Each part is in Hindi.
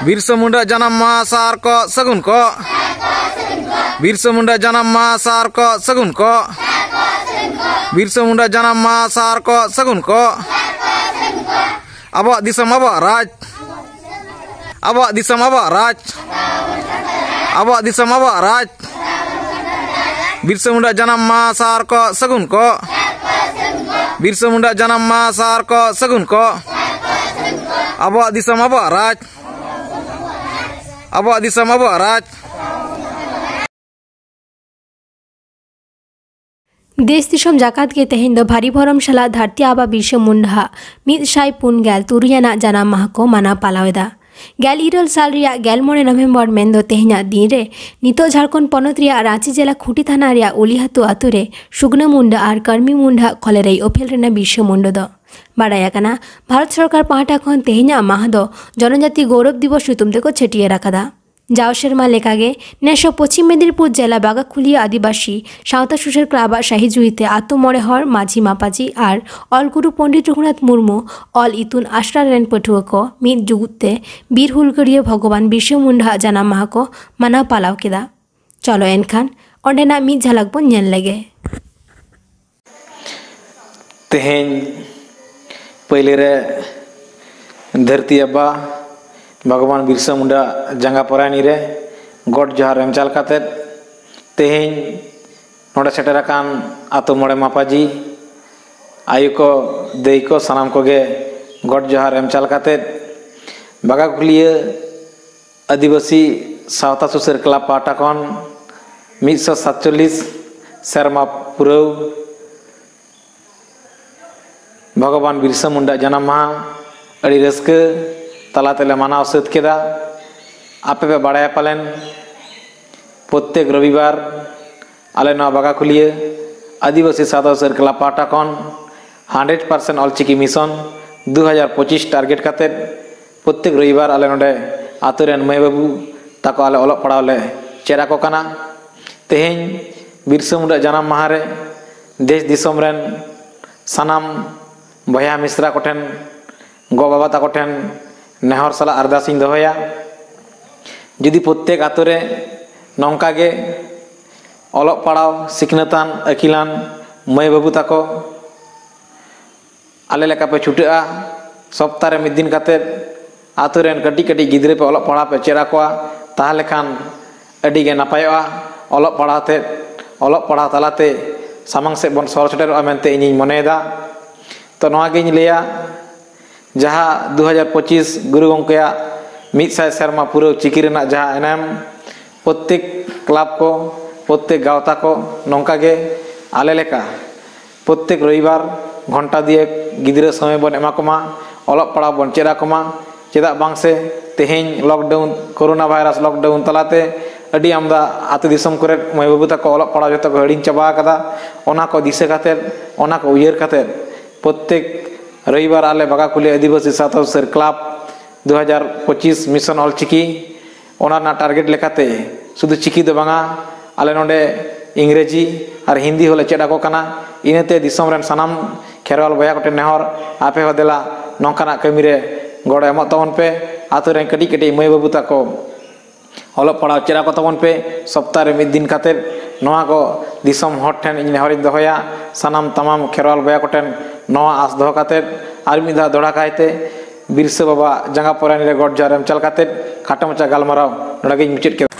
Birsa Munda Janam Mahasar ko sagun ko. Birsa Munda Janam Mahasar ko sagun ko. Birsa Munda Janam Mahasar ko sagun ko. Abak disam abak raj. Abak disam abak raj. Abak disam abak raj. Birsa Munda Janam Mahasar ko sagun ko. Birsa Munda Janam Mahasar ko sagun ko. Abak disam abak raj. Abak disam abak raj. देश दिसम जाकात के तेहेन दो भारी भरम शाला धरती आबा बिरसा मुंडा मिद शाय पुन गैल तुरियाना जाना माह को माना पालावेदा गैल इरल साल रिया गैल मोड़े नवेम्बर मेन दो तेहेना दिन रे नितो झारखंड पनत रिया रांची जिला खुटी थाना रिया उलिहातु आतु रे सुगना मुंडा और कर्मी मुंडा खोलेरई ओफेल रेना बिरसा मुंडा दो बाड़ाया कना भारत सरकार पाहटा खन तेहेना माह दो जनजाति गौरव दिवस ऋतुम तेको छेटिए राखदा जाओ शर्मा लेकागे नेशो पश्चिम मेदिनीपुर जिला बागाखुलिया आदिवासी सावता सुशेर क्लाब शाही जुईते आतो मोड़े हर माझी मापाजी और अल गुरु पंडित रघुनाथ मुर्मू अल इतुन आश्रा रेन पठुआ को मिद जुगुते बीर हुलगड़िया भगवान बिरसा मुंडा जानाम माह को माना पालाव केदा चलो एनखान ओंडेना मिद झलक बन नेल लेगे तेहेन पहले रे धरती अब्बा भगवान बिरसा मुंडा जंगा परानी रे गॉड जोहार एम चाल काते तेहेन नोडे सेटराकान आतो मोड़े मापाजी आयु को देई को सनाम को गे गॉड जोहार एम चाल काते बागाखुलिया आदिवासी सावता सुसर क्लब पाटा कौन 147 शर्मा पुरव भगवान बिरसा मुंडा जन्म माह अड़ी रस्क तलातेले मानाव सत केदा आपे पे बाड़ाया पालेन प्रत्येक रविवार आले नवा बागाखुलिया आदिवासी सादा सर्कल पाटा कौन 100% ऑलचिकी मिशन 2025 टारगेट काते प्रत्येक रविवार आले नोडे आतुरेन मई बाबू ताको आले ओलग पड़ावले चेरा को कना तेहेन बिरसा मुंडा जन्म माह रे देश दिसम रेन सनाम भया मिश्रा कोठेन गो बाबा ताको ठेन नेहर साला अरदासिंग दोहया जुदी प्रत्येक आतुरे नौका गे ओलग पड़ाव सिखनतान अकिलान मई बाबू ताको आले लेका पे छुटेआ सप्ताह रे मिद दिन काते आतुरेन कटी कटी गिद्रे पे ओलग पड़ाव पे चेरा कोआ ताहले खान अडी गे नापायोआ ओलग पड़ावते ओलग पड़ाव तालाते सामांग से बन सर सेटेरोआ मेनते इनिं मनेदा तो नोआ गेኝ लेया जहाँ 2025 गुरु गंकेया 100 शर्मा पूरा चिकी रेना जहाँ एनाम प्रत्येक क्लब को प्रत्येक गावता को नौका गे आले लेका प्रत्येक रविवार घंटा दिए गिद्रा समय बन एमा कोमा ओलग पड़ाव बन चेरा कोमा चेदा बांग से तेहेन लॉकडाउन कोरोना वायरस लॉकडाउन तलाते अडी आमदा आतु दिसम करे मई बाबू ताको ओलग पड़ाव जतो को हडिंग चाबा कदा ओना को दिसे काते ओना को उयहर काते प्रत्येक रविवार आले बागाखुलिया आदिवासी सावता सुसर क्लब 2025 मिशन ऑल चिकी ओना ना टारगेट लेकाते शुद्ध चिकी दो बांगा आले नोडे इंग्रेजी और हिंदी होले चेडा को कना इनते दिसम रेन सनाम खेरवाल बया कोटे नेहर आपे होदेला नौकाना कमी रे गड़ो एमो तबन पे आतु रेन कटी कटी मई बाबू ताको ओलग पड़ाव चेरा को तबन पे सप्ताह रे मिद दिन काते नोआ को दिसम हट ठेन इन नेहरिन दोहया सनाम तमाम खेरवाल बया कोटेन नवा आस दो काते आर मिदा दोड़ा कायते बिरसा बाबा जंगा परानी रे गॉड जोहार एम चाल काते खाटा मचा गालमाराव नोडे मुचाद के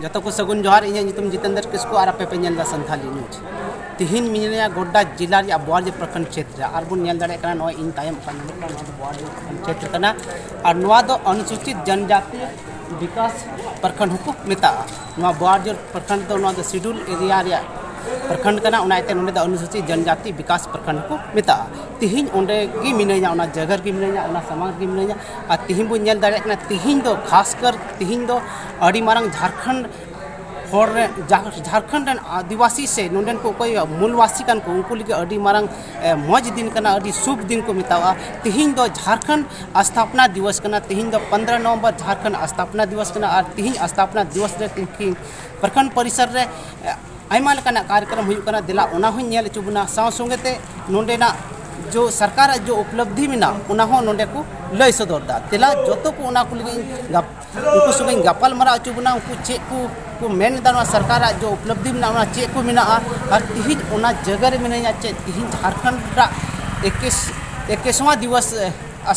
जतो को सगुन जोहार इन नितुम जितेंद्र किस्को और आपे पे नेलदा संथाली न्यूज तिहिन मिनिया गोड्डा जिला रे बोर्ज प्रखंड क्षेत्र और बुन नेल दाड़े कना इन तायम बोर्ज क्षेत्र कना और नवा दो अनुसूचित जनजाति विकास प्रखंड को मेता बोर्ज प्रखंड दो शिड्यूल एरिया रे प्रखंड कना उनाते नोंडे द अनुसूचित जनजाति विकास प्रखंड को मेता तिहिन ओंडे गी मिनेया उना जगह गी मिनेया उना समाज गी मिनेया आ तिहिन बु नेल दाड़े कना तिहिन दो खासकर तिहिन दो अड़ी मारंग झारखंड और झारखंड आदिवासी से नोंडन को कोई मूलवासी कान को उनको लिगे अड़ी मारंग मौज दिन कना अड़ी शुभ दिन को मितावा तिहिन दो झारखंड स्थापना दिवस कना तिहिन दो 15 नवंबर झारखंड स्थापना दिवस कना और तिहिन स्थापना दिवस रे तिहिन प्रखंड परिसर रे आयमा लेकाना कार्यक्रम हुई कना दिला उना हुई नेल चुबना साव संगते नोंडेना जो सरकार जो उपलब्धि में ना हो नोंडे को लय सदर दा तेला जोतो को उना को लगे उनको सुगे गपाल मरा चुबना उनको चे को मेन दाना सरकार जो उपलब्धि में ना चे को मिना और तिहिन उना जगह रे मिना चे तिहिन झारखंड रा 21वां दिवस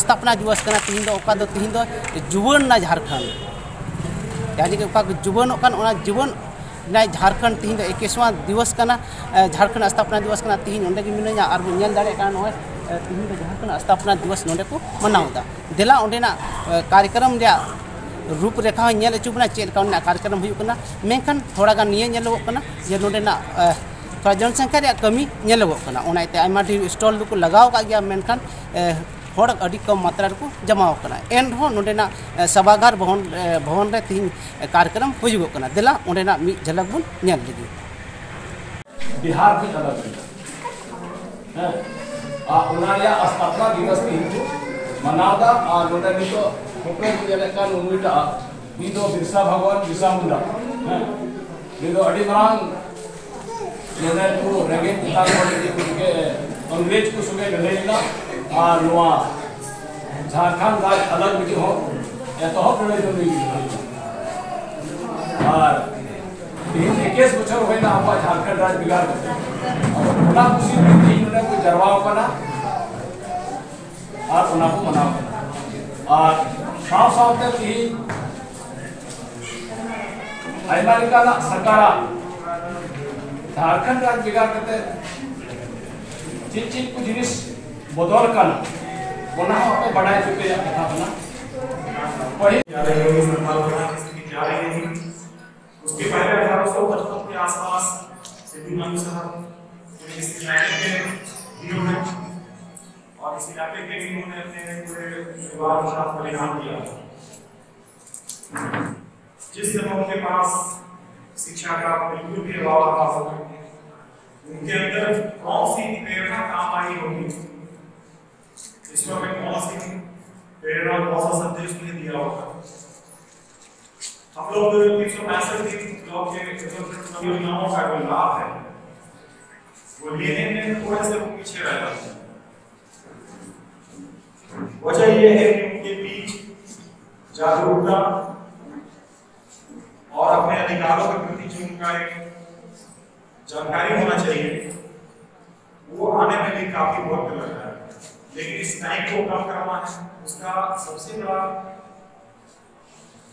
स्थापना दिवस कना तिहिन दो ओका दो तिहिन दो जुवन ना झारखंड यानी कि ओका जुवन ओकन उना जुवन ना झारखंड तिहिन 21वां दिवस कना झारखंड स्थापना दिवस कना तिहिन ओंडे गी मिना और नेल दाड़े का नय तिहिन झारखंड स्थापना दिवस नोंडे को मनावदा देला ओंडेना कार्यक्रम रे रूपरेखा नेल चुबना चेल का कार्यक्रम हुई कना मेनखान थोड़ा गान निये नेलोग कना जे नोंडेना थोड़ा जनसंख्या रे कमी नेलोग कना ओनाते आयमा ढेर स्टॉल को लगाव का गया मेनखान हर अड़ी कम मात्रा को जमाव कना एन हो नोंडेना सभागार भवन रे तीन कार्यक्रम हुई कना देला ओंडेना मी झलक बुन नेल लगी बिहार की अलग है उनारिया स्थापना दिवस की मनावदा और नोंडे नितो हुकम जेलेकान उमिटा नितो बिरसा भगवान बिरसा मुंडा नितो अड़ी मरांग नोंडे को रेगे ताल वाले के अंग्रेज को सुगे लड़ेना और नोआ झारखंड राज अलग भी हो या तो हो लड़ाई तो नहीं और 21 बछर होय ना हम झारखंड राज बिगाड़ और उना खुशी दिन ने को जरवाव कना और उना को मनाव कना और साफ साफ तक ही अमेरिका ना सरकार झारखंड राज बिगाड़ करते चीज को जिनिस बदल कना उना पे बढ़ाए चुके या कथा बना पढ़ी जा रही है संभाल करना की जा रही है उसके पहले 1855 के आसपास सिद्धू नानू साहब इस इलाके के दिनों में और इस इलाके के इन्होंने अपने पूरे परिवार के साथ बलिदान किया जिस समय उनके पास शिक्षा का बिल्कुल भी अभाव रहा होगा उनके अंदर कौन सी प्रेरणा काम आई होगी इस वक्त कौन सी प्रेरणा कौन सा संदेश उन्हें दिया होगा हम लोग 365 दिन ब्लॉक के योजनाओं का जो लाभ है वो लेने में थोड़े से पीछे रह जाते हैं वजह यह है कि उनके बीच जागरूकता और अपने अधिकारों के प्रति जो उनका एक जानकारी होना चाहिए वो आने में भी काफी वक्त लगता है लेकिन इस टाइम को कम करना है उसका सबसे बड़ा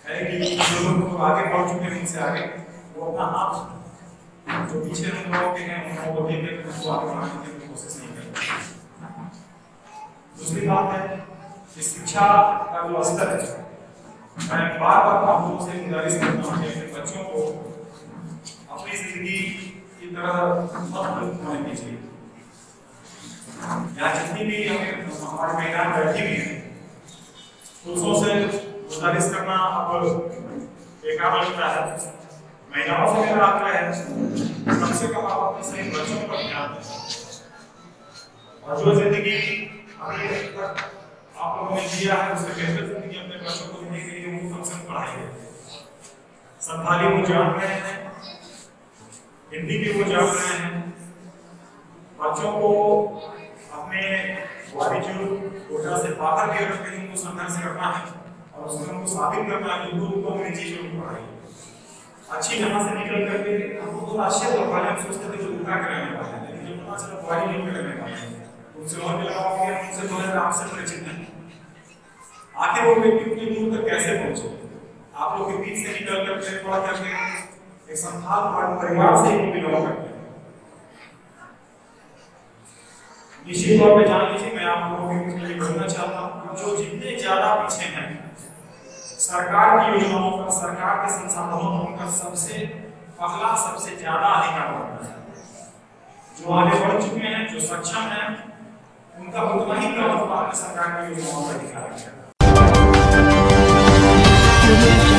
है कि जो लोग आगे बढ़ चुके हैं उनसे आगे वो अपना हाथ जो पीछे लोग हैं उनको देख के उनको आगे बढ़ाने की कोशिश नहीं करते। दूसरी बात है कि शिक्षा का जो स्तर है मैं बार बार आप लोगों से गुजारिश करता हूँ कि अपने बच्चों को अपनी जिंदगी की तरह मत होने दीजिए। यहाँ जितनी भी हमारे महिलाएं बैठी हुई हैं पुरुषों से गुजारिश करना अब बेकार लगता है। महिलाओं से मेरा आग्रह है कम से कम आप अपने सही बच्चों पर ध्यान दें और जो जिंदगी अभी तक आप लोगों ने जिया है उससे बेहतर जिंदगी अपने बच्चों को देने के लिए वो कम से कम पढ़ाइए। संथाली वो जान रहे हैं, हिंदी भी वो जान रहे हैं। बच्चों को अपने कोटा से बाहर भी अगर कहीं उनको संघर्ष करना है और उसमें उनको साबित करना है तो उनको अपनी चीजों को पढ़ाइए। अच्छी जगह से निकल करके हमको तो आश्चर्य लगता है, हम सोचते थे कि उनका करने वाले हैं लेकिन जब पता चला बुआरी नहीं करने वाले हैं उनसे और भी लगाओगे उनसे तो है आपसे परिचित नहीं। आखिर वो व्यक्ति उतनी दूर तक कैसे पहुंचे? आप लोग के बीच से निकल करके पढ़ करके एक संथाल परिवार से ही बिलोंग करते हैं। निश्चित तौर पे जान लीजिए मैं आप लोगों के लिए बोलना चाहता हूँ जो जितने ज्यादा पीछे हैं सरकार की योजनाओं पर सरकार के संसाधनों पर उनका सबसे पहला सबसे ज्यादा अधिकार होता है। जो आगे बढ़ चुके हैं, जो सक्षम हैं, उनका उतना ही प्रभुत्व आपने सरकार की योजनाओं पर दिखा रखा है।